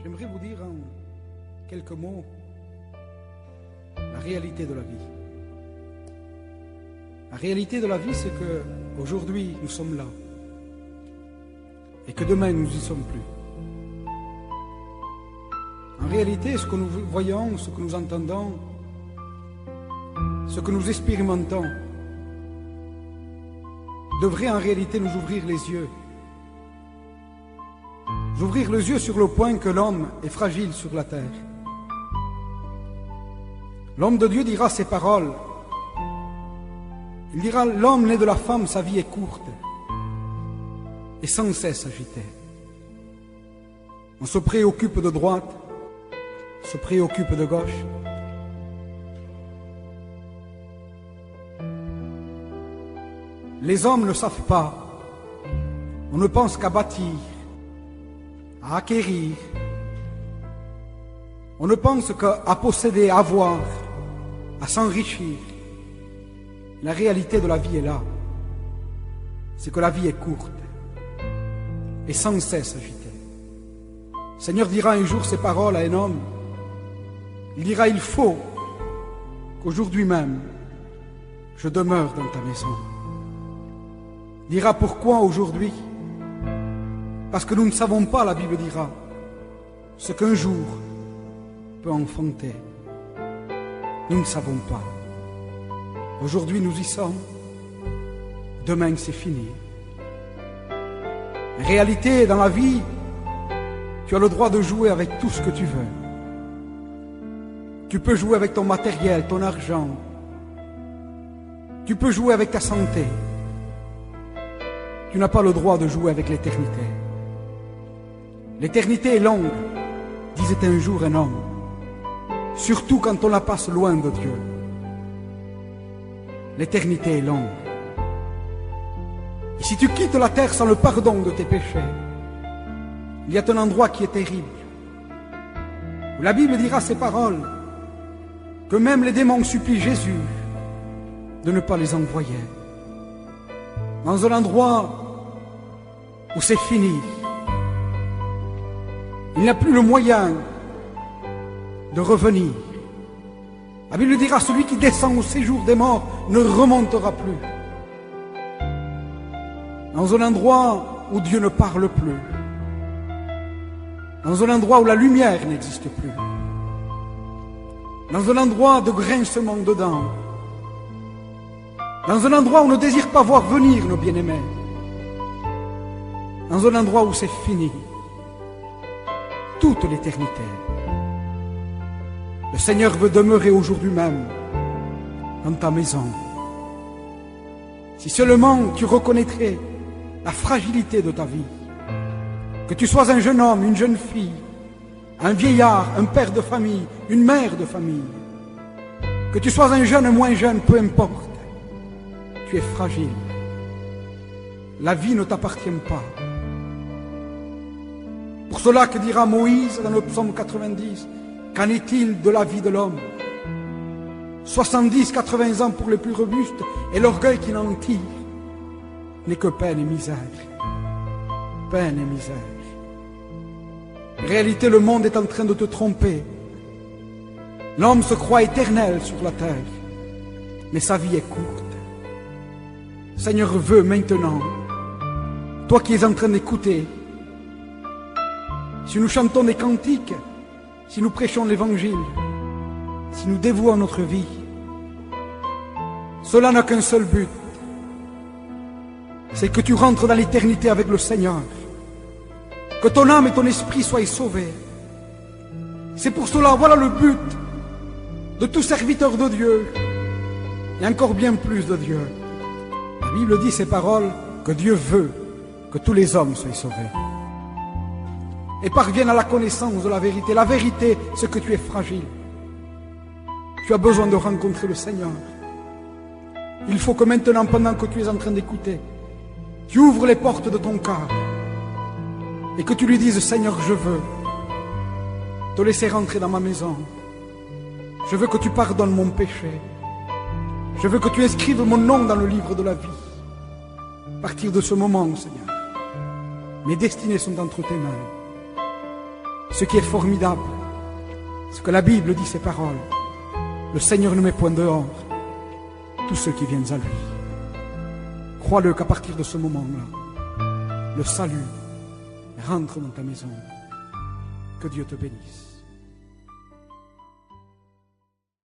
J'aimerais vous dire en quelques mots la réalité de la vie. La réalité de la vie, c'est que aujourd'hui nous sommes là et que demain nous n'y sommes plus. En réalité, ce que nous voyons, ce que nous entendons, ce que nous expérimentons devrait en réalité nous ouvrir les yeux. Ouvrir les yeux sur le point que l'homme est fragile sur la terre. L'homme de Dieu dira ces paroles. Il dira, l'homme né de la femme, sa vie est courte et sans cesse agitée. On se préoccupe de droite, on se préoccupe de gauche. Les hommes ne savent pas. On ne pense qu'à bâtir, à acquérir. On ne pense qu'à posséder, à avoir, à s'enrichir. La réalité de la vie est là. C'est que la vie est courte et sans cesse agitée. Le Seigneur dira un jour ces paroles à un homme. Il dira, il faut qu'aujourd'hui même, je demeure dans ta maison. Il dira, pourquoi aujourd'hui? Parce que nous ne savons pas, la Bible dira, ce qu'un jour peut enfanter. Nous ne savons pas. Aujourd'hui nous y sommes, demain c'est fini. En réalité, dans la vie, tu as le droit de jouer avec tout ce que tu veux. Tu peux jouer avec ton matériel, ton argent. Tu peux jouer avec ta santé. Tu n'as pas le droit de jouer avec l'éternité. L'éternité est longue, disait un jour un homme, surtout quand on la passe loin de Dieu. L'éternité est longue. Et si tu quittes la terre sans le pardon de tes péchés, il y a un endroit qui est terrible, où la Bible dira ces paroles, que même les démons supplient Jésus de ne pas les envoyer. Dans un endroit où c'est fini. Il n'y a plus le moyen de revenir. La Bible dira, celui qui descend au séjour des morts ne remontera plus. Dans un endroit où Dieu ne parle plus. Dans un endroit où la lumière n'existe plus. Dans un endroit de grincement de dents. Dans un endroit où on ne désire pas voir venir nos bien-aimés. Dans un endroit où c'est fini. Toute l'éternité. Le Seigneur veut demeurer aujourd'hui même dans ta maison. Si seulement tu reconnaîtrais la fragilité de ta vie, que tu sois un jeune homme, une jeune fille, un vieillard, un père de famille, une mère de famille, que tu sois un jeune ou moins jeune, peu importe, tu es fragile. La vie ne t'appartient pas. Pour cela que dira Moïse dans le psaume 90, qu'en est-il de la vie de l'homme? 70, 80 ans pour les plus robustes, et l'orgueil qui n'en tire n'est que peine et misère. Peine et misère. En réalité, le monde est en train de te tromper. L'homme se croit éternel sur la terre, mais sa vie est courte. Le Seigneur veut maintenant, toi qui es en train d'écouter, si nous chantons des cantiques, si nous prêchons l'évangile, si nous dévouons notre vie, cela n'a qu'un seul but, c'est que tu rentres dans l'éternité avec le Seigneur, que ton âme et ton esprit soient sauvés. C'est pour cela, voilà le but de tout serviteur de Dieu, et encore bien plus de Dieu. La Bible dit ces paroles, que Dieu veut que tous les hommes soient sauvés et parviennent à la connaissance de la vérité. La vérité, c'est que tu es fragile. Tu as besoin de rencontrer le Seigneur. Il faut que maintenant, pendant que tu es en train d'écouter, tu ouvres les portes de ton cœur et que tu lui dises, Seigneur, je veux te laisser rentrer dans ma maison. Je veux que tu pardonnes mon péché. Je veux que tu inscrives mon nom dans le livre de la vie. À partir de ce moment, Seigneur, mes destinées sont entre tes mains. Ce qui est formidable, c'est que la Bible dit ces paroles. Le Seigneur ne met point dehors tous ceux qui viennent à lui. Crois-le qu'à partir de ce moment-là, le salut rentre dans ta maison. Que Dieu te bénisse.